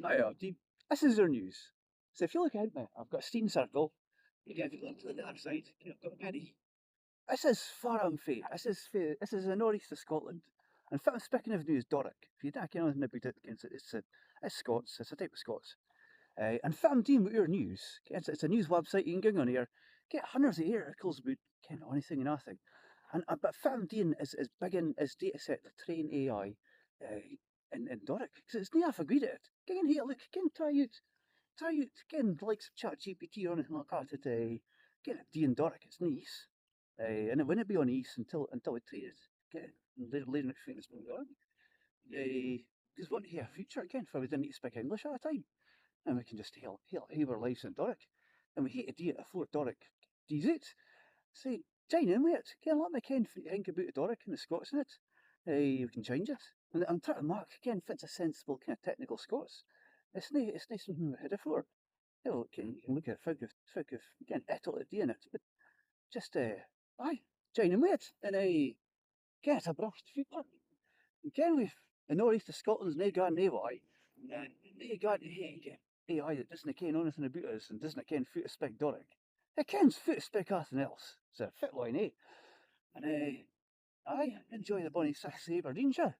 Hi, this is oorNews. So if you look ahead me, I've got a steam circle. If you look to the other side, I've got a penny. This is far and fair. This is the northeast of Scotland. And speaking of news, Doric. If you don't know anything about it, it's Scots. It's a type of Scots. And what I'm doing with oorNews, it's a news website. You can go on here, get hundreds of articles about anything and nothing. And but what I'm doing is big in is data set to train AI in Doric because it's not half agreed at it. Get in here, look, get try out, get like some chat GPT or anything like that. Get it D in Doric. It's nice, and it wouldn't be on East until we train it. Get it later it famous on Doric. Because what here future again if we didn't need to speak English at a time, and we can just heal our lives in Doric, and we hate to do it before Doric does it. Say, join in with it. Get let me ken think about the Doric and the Scots in it. We can change it. And I'm trying to mark again fits a sensible kind of technical Scots. It's not something we had before. You can look at folk of again ettle at doing it, but just aye, join in with it and get a brushed future. Again we've the northeast of Scotland's nae got nae way. Nae got AI that doesn't ken anything about us and doesn't ken foot to speak Doric. It kens foot to speak anything else. It's a fit line, eh? And I enjoy the bonny 6th of Aberdeenshire.